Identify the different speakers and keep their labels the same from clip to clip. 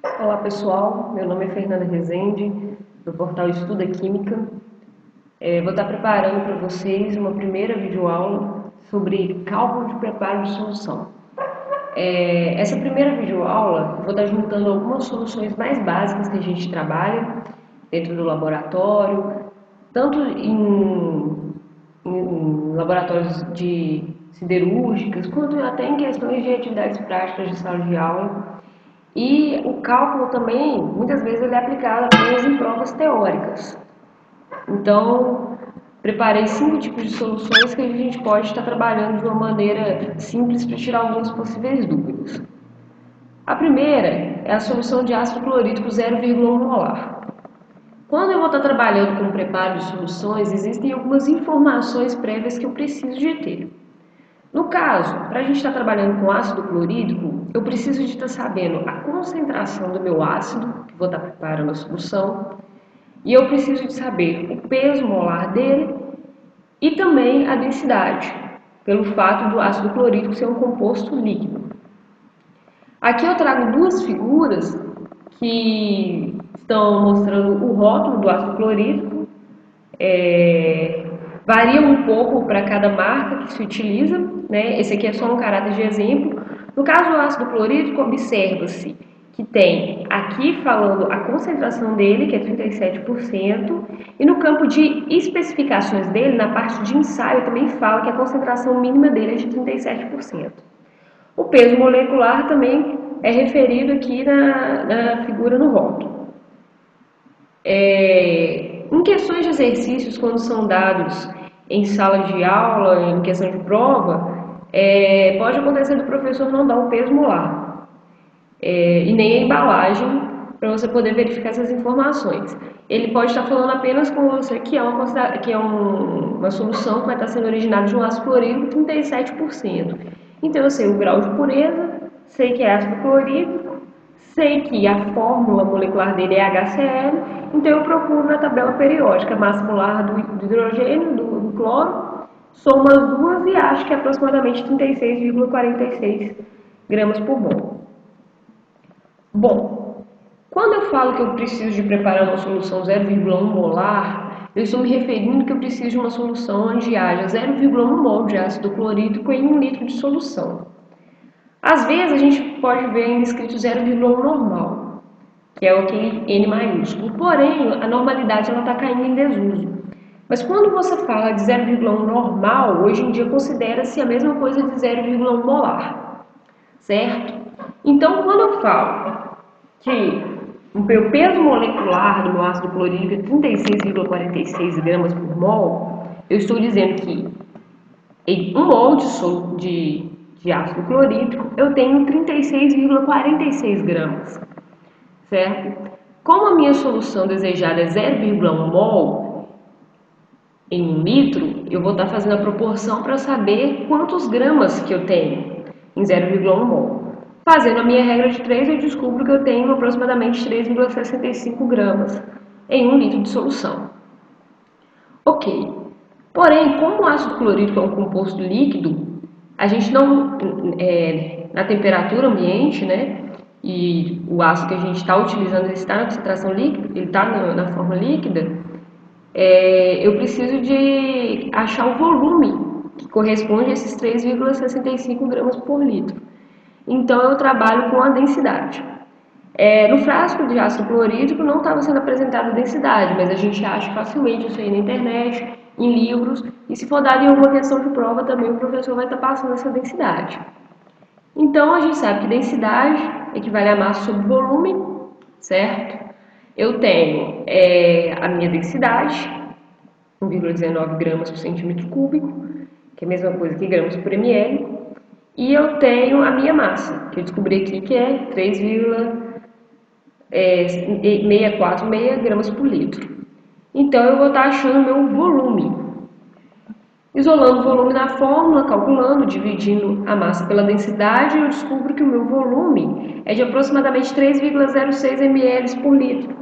Speaker 1: Olá pessoal, meu nome é Fernanda Rezende, do portal Estuda Química. Vou estar preparando para vocês uma primeira videoaula sobre cálculo de preparo de solução. Essa primeira videoaula, eu vou estar juntando algumas soluções mais básicas que a gente trabalha dentro do laboratório, tanto em laboratórios de siderúrgicas, quanto até em questões de atividades práticas de sala de aula. E o cálculo também, muitas vezes, ele é aplicado apenas em provas teóricas. Então, preparei 5 tipos de soluções que a gente pode estar trabalhando de uma maneira simples para tirar algumas possíveis dúvidas. A primeira é a solução de ácido clorídrico 0,1 molar. Quando eu vou estar trabalhando com o preparo de soluções, existem algumas informações prévias que eu preciso de ter. No caso, para a gente estar trabalhando com ácido clorídrico, eu preciso de estar sabendo a concentração do meu ácido, que vou estar preparando a solução, e eu preciso de saber o peso molar dele e também a densidade, pelo fato do ácido clorídrico ser um composto líquido. Aqui eu trago duas figuras que estão mostrando o rótulo do ácido clorídrico. Varia um pouco para cada marca que se utiliza, né? Esse aqui é só um caráter de exemplo. No caso do ácido clorídrico, observa-se que tem aqui falando a concentração dele, que é 37%, e no campo de especificações dele, na parte de ensaio, também fala que a concentração mínima dele é de 37%. O peso molecular também é referido aqui na figura no rótulo. Em questões de exercícios, quando são dados em sala de aula, em questão de prova, pode acontecer do professor não dar o peso molar e nem a embalagem para você poder verificar essas informações. Ele pode estar falando apenas com você que é uma solução que vai estar sendo originada de um ácido clorídrico 37%. Então eu sei o grau de pureza, sei que é ácido clorídrico, sei que a fórmula molecular dele é HCl, então eu procuro na tabela periódica a massa molar do hidrogênio, do cloro, somo as duas e acho que é aproximadamente 36,46 gramas por mol. Bom, quando eu falo que eu preciso de preparar uma solução 0,1 molar, eu estou me referindo que eu preciso de uma solução onde haja 0,1 mol de ácido clorídrico em 1 litro de solução. Às vezes a gente pode ver ainda escrito 0,1 normal, que é aquele N maiúsculo. Porém, a normalidade está caindo em desuso. Mas quando você fala de 0,1 normal, hoje em dia considera-se a mesma coisa de 0,1 molar, certo? Então, quando eu falo que o meu peso molecular do meu ácido clorídrico é 36,46 gramas por mol, eu estou dizendo que em 1 mol de ácido clorídrico eu tenho 36,46 gramas, certo? Como a minha solução desejada é 0,1 mol em 1 litro, eu vou estar fazendo a proporção para saber quantos gramas que eu tenho em 0,1 mol. Fazendo a minha regra de 3, eu descubro que eu tenho aproximadamente 3,65 gramas em 1 litro de solução. Ok. Porém, como o ácido clorídrico é um composto líquido, a gente não, na temperatura ambiente, né, e o ácido que a gente está utilizando, ele está na concentração líquida, ele está na forma líquida, eu preciso de achar o volume que corresponde a esses 3,65 gramas por litro. Então, eu trabalho com a densidade. No frasco de ácido clorídrico não estava sendo apresentada a densidade, mas a gente acha facilmente isso aí na internet, em livros, e se for dado em alguma questão de prova também o professor vai estar passando essa densidade. Então a gente sabe que densidade equivale a massa sobre volume, certo? Eu tenho a minha densidade, 1,19 gramas por centímetro cúbico, que é a mesma coisa que gramas por ml, e eu tenho a minha massa, que eu descobri aqui que é 646 gramas por litro. Então eu vou estar achando meu volume. Isolando o volume na fórmula, calculando, dividindo a massa pela densidade, eu descubro que o meu volume é de aproximadamente 3,06 ml por litro.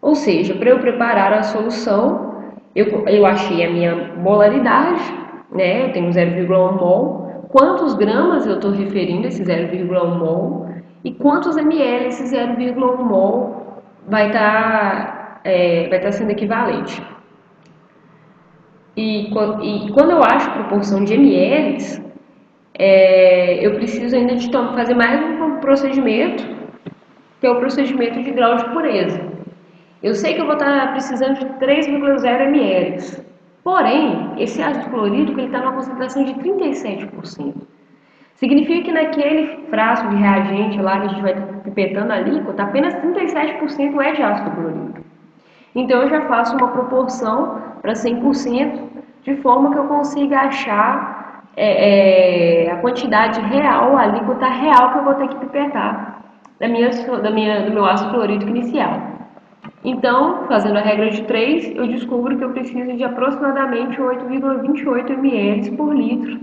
Speaker 1: Ou seja, para eu preparar a solução, eu achei a minha molaridade, né? Eu tenho 0,1 mol. Quantos gramas eu estou referindo a esse 0,1 mol? e quantos ml esse 0,1 mol vai estar sendo equivalente. E quando eu acho proporção de ml, eu preciso ainda de fazer mais um procedimento, que é o procedimento de grau de pureza. Eu sei que eu vou estar precisando de 3,0 ml, porém, esse ácido clorídrico está numa concentração de 37%. Significa que naquele frasco de reagente lá que a gente vai pipetando a alíquota, apenas 37% é de ácido clorídrico. Então eu já faço uma proporção para 100%, de forma que eu consiga achar a quantidade real, a alíquota real que eu vou ter que pipetar do meu ácido clorídrico inicial. Então, fazendo a regra de 3, eu descubro que eu preciso de aproximadamente 8,28 ml por litro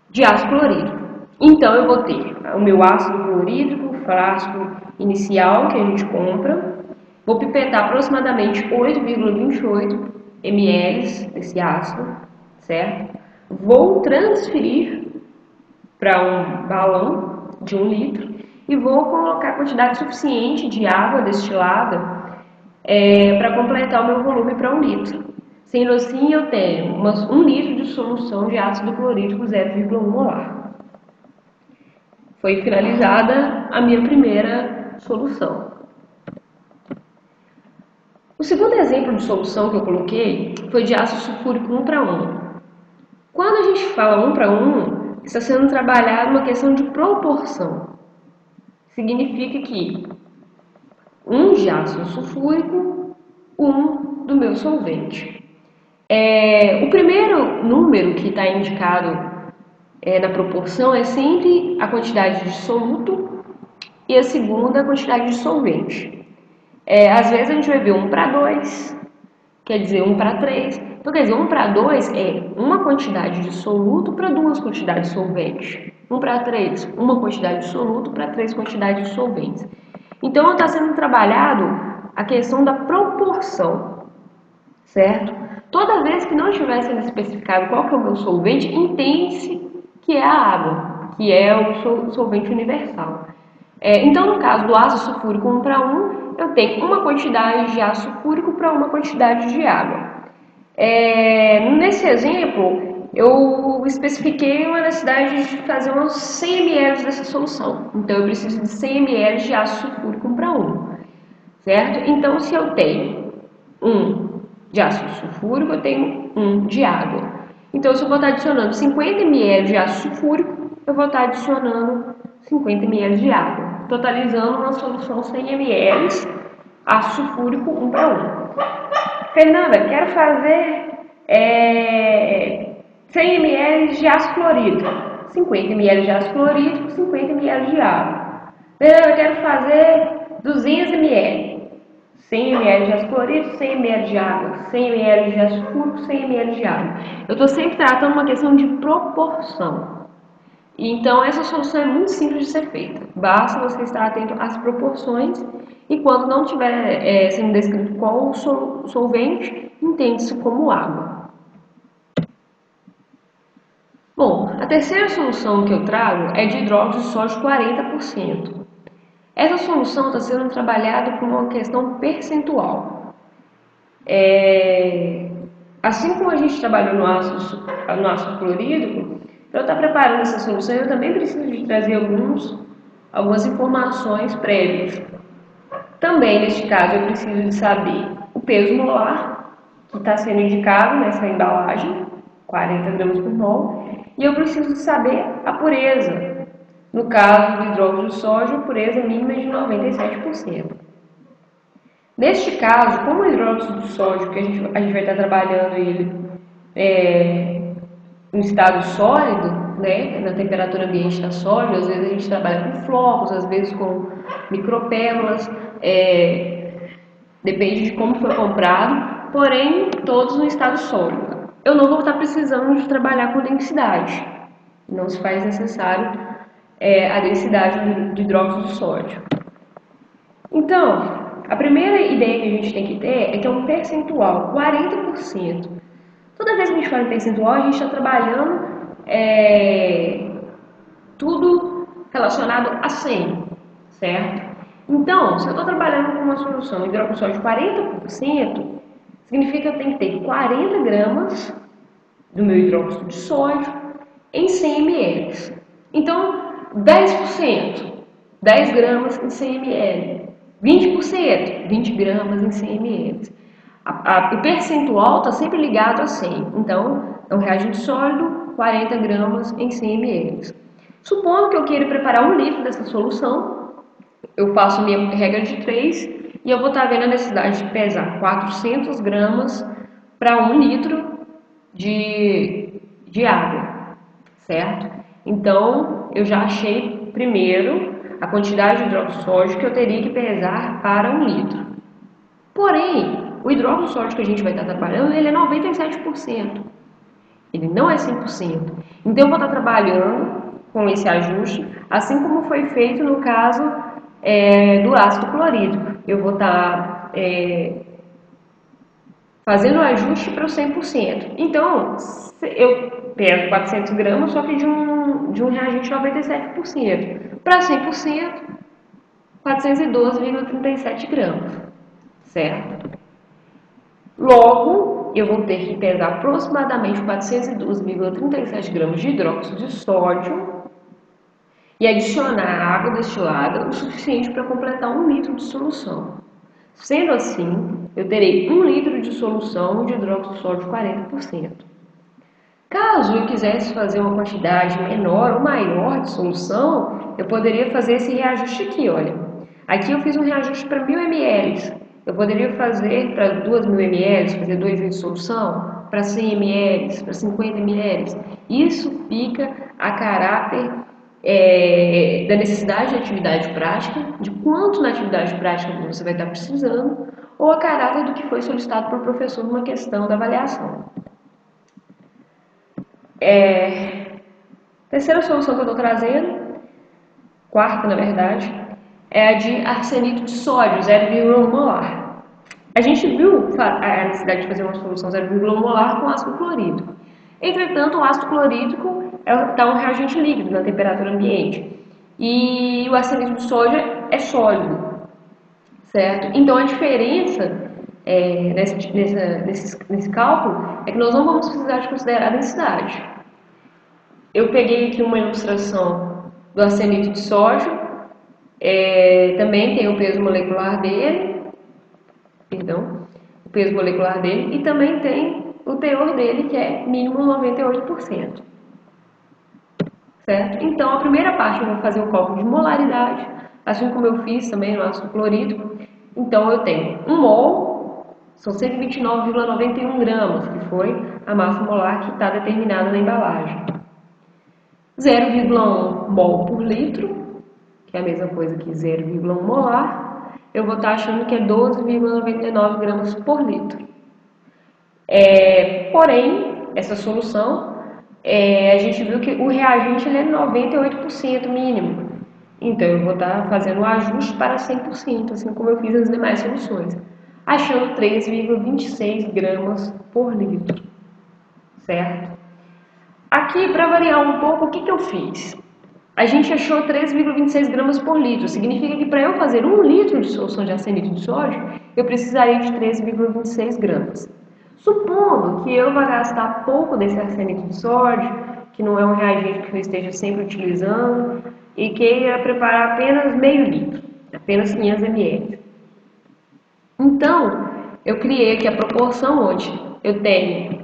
Speaker 1: de ácido clorídrico. Então, eu vou ter o meu ácido clorídrico, o frasco inicial que a gente compra, vou pipetar aproximadamente 8,28 ml desse ácido, certo? Vou transferir para um balão de 1 litro e vou colocar a quantidade suficiente de água destilada para completar o meu volume para 1 litro. Sendo assim, eu tenho 1 litro de solução de ácido clorídrico 0,1 molar. Foi finalizada a minha primeira solução. O segundo exemplo de solução que eu coloquei foi de ácido sulfúrico 1:1. Quando a gente fala 1:1, está sendo trabalhada uma questão de proporção. Significa que 1 de ácido sulfúrico, 1 do meu solvente. O primeiro número que está indicado na proporção é sempre a quantidade de soluto e a segunda a quantidade de solvente. Às vezes a gente vai ver 1:2, quer dizer 1:3. Então, quer dizer, 1:2 é uma quantidade de soluto para 2 quantidades de solvente. 1:3, uma quantidade de soluto para 3 quantidades de solventes. Então, está sendo trabalhado a questão da proporção, certo? Toda vez que não estiver sendo especificado qual que é o meu solvente, entende-se que é a água, que é o solvente universal. Então, no caso do ácido sulfúrico 1:1, eu tenho uma quantidade de ácido sulfúrico para uma quantidade de água. Nesse exemplo, eu especifiquei uma necessidade de fazer uns 100 ml dessa solução. Então, eu preciso de 100 ml de ácido sulfúrico 1:1, certo? Então, se eu tenho 1 de ácido sulfúrico, eu tenho 1 de água. Então, se eu vou estar adicionando 50 ml de ácido sulfúrico, eu vou estar adicionando 50 ml de água, totalizando uma solução 100 ml ácido sulfúrico 1:1. Fernanda, quero fazer 100 ml de ácido clorídrico, 50 ml de ácido clorídrico, 50 ml de água. Fernanda, quero fazer 200 ml, 100 ml de ácido clorídrico, 100 ml de água, 100 ml de ácido sulfúrico, 100 ml de água. Eu estou sempre tratando uma questão de proporção. Então, essa solução é muito simples de ser feita. Basta você estar atento às proporções e quando não estiver sendo descrito qual o solvente, entende-se como água. Bom, a terceira solução que eu trago é de hidróxido de sódio 40%. Essa solução está sendo trabalhada com uma questão percentual. Assim como a gente trabalhou no ácido clorídrico, para eu estar preparando essa solução, eu também preciso de trazer algumas informações prévias. Também, neste caso, eu preciso de saber o peso molar, que está sendo indicado nessa embalagem, 40 gramas por mol, e eu preciso de saber a pureza. No caso do hidróxido de sódio, a pureza mínima é de 97%. Neste caso, como o hidróxido de sódio, que a gente vai estar trabalhando ele em estado sólido, né, na temperatura ambiente está sólido, às vezes a gente trabalha com flocos, às vezes com micropérolas, depende de como foi comprado, porém todos no estado sólido. Eu não vou estar precisando de trabalhar com densidade, não se faz necessário a densidade de hidróxido de sódio. Então, a primeira ideia que a gente tem que ter é que é um percentual, 40%. Toda vez que a gente fala em percentual, a gente está trabalhando tudo relacionado a 100, certo? Então, se eu estou trabalhando com uma solução hidróxido de sódio de 40%, significa que eu tenho que ter 40 gramas do meu hidróxido de sódio em 100 ml. Então, 10%, 10 gramas em 100 ml. 20%, 20 gramas em 100 ml. O percentual está sempre ligado a 100. Então, é um reagente sólido, 40 gramas em 100 ml. Supondo que eu queira preparar 1 litro dessa solução, eu faço minha regra de 3 e eu vou estar vendo a necessidade de pesar 400 gramas para 1 litro de água, certo? Então, eu já achei primeiro a quantidade de hidróxido sódio que eu teria que pesar para 1 litro. Porém, o hidróxido sódio que a gente vai estar trabalhando, ele é 97%. Ele não é 100%. Então, eu vou estar trabalhando com esse ajuste, assim como foi feito no caso do ácido clorídrico. Eu vou estar fazendo o ajuste para o 100%. Então, eu peso 400 gramas, só que de um reagente 97%. Para 100%, 412,37 gramas, certo? Logo, eu vou ter que pesar aproximadamente 412,37 gramas de hidróxido de sódio e adicionar água destilada o suficiente para completar 1 litro de solução. Sendo assim, eu terei 1 litro de solução de hidróxido de sódio 40%. Caso eu quisesse fazer uma quantidade menor ou maior de solução, eu poderia fazer esse reajuste aqui, olha. Aqui eu fiz um reajuste para 1000 ml. Eu poderia fazer para 2000 ml, fazer 2 litros de solução, para 100 ml, para 50 ml. Isso fica a caráter da necessidade de atividade prática, de quanto na atividade prática você vai estar precisando, ou a caráter do que foi solicitado pelo professor numa questão da avaliação. Terceira solução que eu estou trazendo, quarta na verdade, é a de arsenito de sódio, 0,1 molar. A gente viu a necessidade de fazer uma solução 0,1 molar com ácido clorídrico. Entretanto, o ácido clorídrico está um reagente líquido na temperatura ambiente e o arsenito de sódio é sólido, certo? Então, a diferença nesse cálculo é que nós não vamos precisar de considerar a densidade. Eu peguei aqui uma ilustração do arsenito de sódio, também tem o peso molecular dele, e também tem o teor dele, que é mínimo 98%. Certo? Então, a primeira parte eu vou fazer o cálculo de molaridade, assim como eu fiz também no ácido clorídrico. Então, eu tenho 1 mol, são 129,91 gramas, que foi a massa molar que está determinada na embalagem. 0,1 mol por litro, que é a mesma coisa que 0,1 molar, eu vou estar achando que é 12,99 gramas por litro. Porém, essa solução, a gente viu que o reagente ele é 98% mínimo. Então, eu vou estar fazendo o ajuste para 100%, assim como eu fiz as demais soluções, achando 3,26 gramas por litro, certo? Aqui, para variar um pouco, o que eu fiz? A gente achou 3,26 gramas por litro. Significa que para eu fazer 1 litro de solução de arsenito de sódio, eu precisaria de 3,26 gramas. Supondo que eu vá gastar pouco desse arsenito de sódio, que não é um reagente que eu esteja sempre utilizando, e queira preparar apenas meio litro, apenas 500 ml. Então, eu criei aqui a proporção onde eu tenho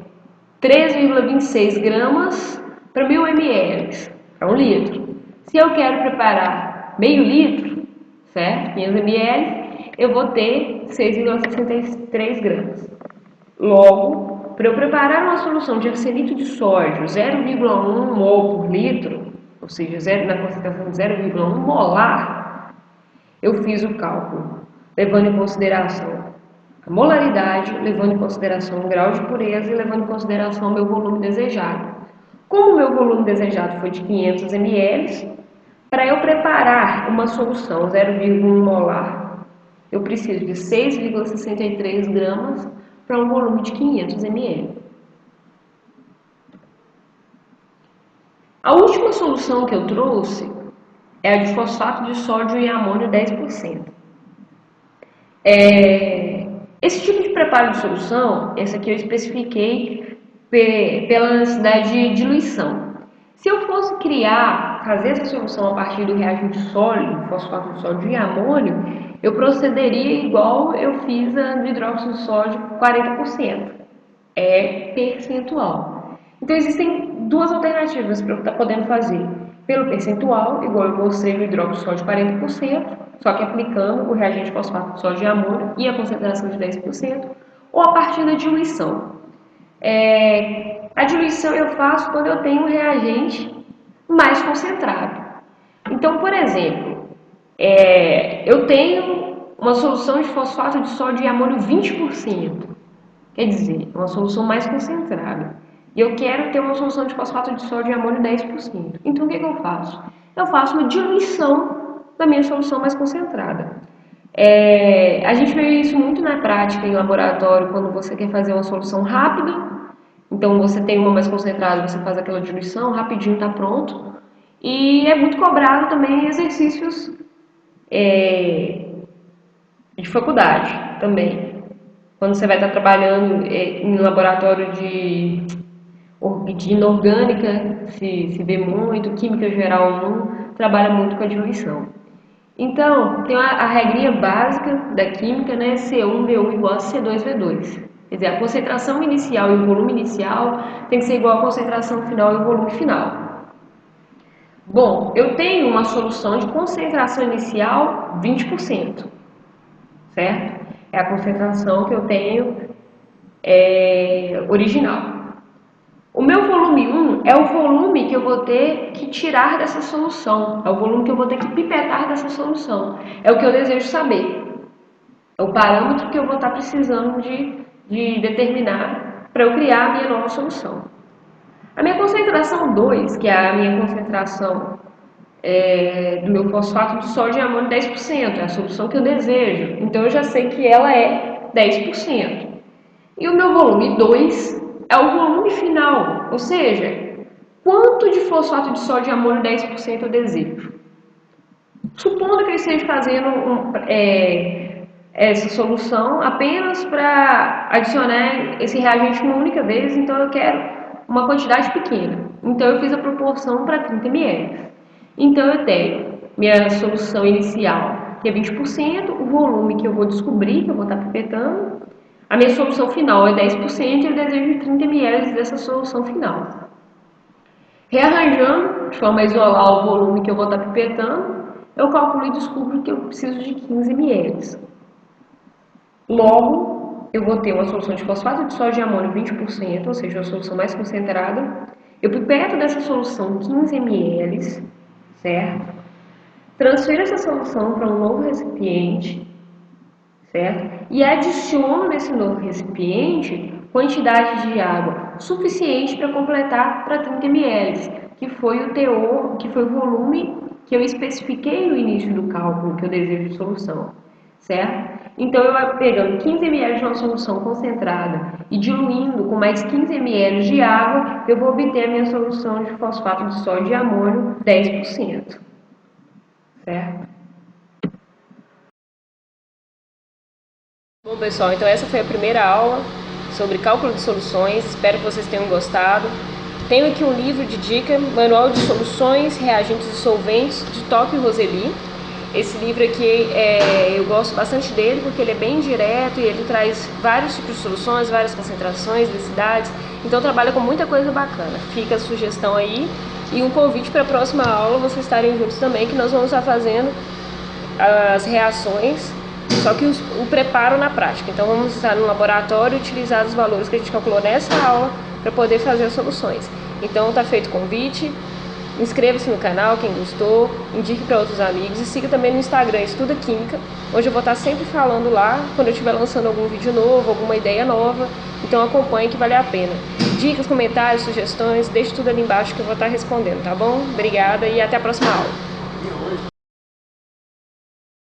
Speaker 1: 3,26 gramas para 1000 ml, para 1 litro. Se eu quero preparar meio litro, certo? 500 ml, eu vou ter 6,63 gramas. Logo, para eu preparar uma solução de arsenito de sódio 0,1 mol por litro, ou seja, na concentração de 0,1 molar, eu fiz o cálculo levando em consideração a molaridade, levando em consideração o grau de pureza e levando em consideração o meu volume desejado. Como o meu volume desejado foi de 500 ml, para eu preparar uma solução 0,1 molar, eu preciso de 6,63 gramas para um volume de 500 ml. A última solução que eu trouxe é a de fosfato de sódio e amônio 10%. Esse tipo de preparo de solução, essa aqui eu especifiquei pela necessidade de diluição. Se eu fosse fazer essa solução a partir do reagente sólido, fosfato de sódio e amônio, eu procederia igual eu fiz a do hidróxido de sódio, 40%. É percentual. Então existem duas alternativas para eu estar podendo fazer. Pelo percentual, igual eu mostrei no hidróxido de sódio 40%, só que aplicando o reagente fosfato de sódio e amônio e a concentração de 10%, ou a partir da diluição. A diluição eu faço quando eu tenho um reagente mais concentrado. Então, por exemplo, eu tenho uma solução de fosfato de sódio e amônio 20%, quer dizer, uma solução mais concentrada. E eu quero ter uma solução de fosfato de sódio e amônio 10%. Então, o que eu faço? Eu faço uma diluição da minha solução mais concentrada. A gente vê isso muito na prática em laboratório, quando você quer fazer uma solução rápida. Então, você tem uma mais concentrada, você faz aquela diluição, rapidinho está pronto. E é muito cobrado também em exercícios de faculdade também. Quando você vai estar trabalhando em laboratório de inorgânica, se vê muito, química geral 1, trabalha muito com a diluição. Então, tem a regrinha básica da química, né? C1V1 igual a C2V2. Quer dizer, a concentração inicial e o volume inicial tem que ser igual à concentração final e o volume final. Bom, eu tenho uma solução de concentração inicial 20%, certo? É a concentração que eu tenho original. O meu volume 1 é o volume que eu vou ter que tirar dessa solução, é o volume que eu vou ter que pipetar dessa solução. É o que eu desejo saber. É o parâmetro que eu vou estar precisando de determinar para eu criar a minha nova solução. A minha concentração 2, que é a minha concentração do meu fosfato de sódio e amônio 10%, é a solução que eu desejo. Então eu já sei que ela é 10%. E o meu volume 2 é o volume final, ou seja, quanto de fosfato de sódio e amônio 10% eu desejo. Supondo que eu esteja fazendo essa solução apenas para adicionar esse reagente uma única vez, então eu quero uma quantidade pequena. Então eu fiz a proporção para 30 ml. Então eu tenho minha solução inicial, que é 20%, o volume que eu vou descobrir, que eu vou estar pipetando. A minha solução final é 10% e eu desejo 30 ml dessa solução final. Rearranjando, de forma a isolar o volume que eu vou estar pipetando, eu calculo e descubro que eu preciso de 15 ml. Logo, eu vou ter uma solução de fosfato de sódio e amônio 20%, ou seja, uma solução mais concentrada. Eu pipeto dessa solução 15 ml, certo? Transfiro essa solução para um novo recipiente, certo? E adiciono nesse novo recipiente quantidade de água suficiente para completar para 30 ml, que foi o teor, que foi o volume que eu especifiquei no início do cálculo que eu desejo de solução, certo? Então eu pegando 15 ml de uma solução concentrada e diluindo com mais 15 ml de água, eu vou obter a minha solução de fosfato de sódio e amônio 10%, certo? Bom, pessoal, então essa foi a primeira aula sobre cálculo de soluções. Espero que vocês tenham gostado. Tenho aqui um livro de dica, Manual de Soluções, Reagentes e Solventes, de Tocqueville e Rosely. Esse livro aqui, eu gosto bastante dele porque ele é bem direto e ele traz vários tipos de soluções, várias concentrações, densidades. Então trabalha com muita coisa bacana. Fica a sugestão aí e um convite para a próxima aula vocês estarem juntos também, que nós vamos estar fazendo as reações, só que o preparo na prática. Então vamos estar no laboratório e utilizar os valores que a gente calculou nessa aula para poder fazer as soluções. Então está feito o convite, inscreva-se no canal quem gostou, indique para outros amigos e siga também no Instagram Estuda Química, onde eu vou estar sempre falando lá quando eu estiver lançando algum vídeo novo, alguma ideia nova. Então acompanhe que vale a pena. Dicas, comentários, sugestões, deixe tudo ali embaixo que eu vou estar respondendo, tá bom? Obrigada e até a próxima aula.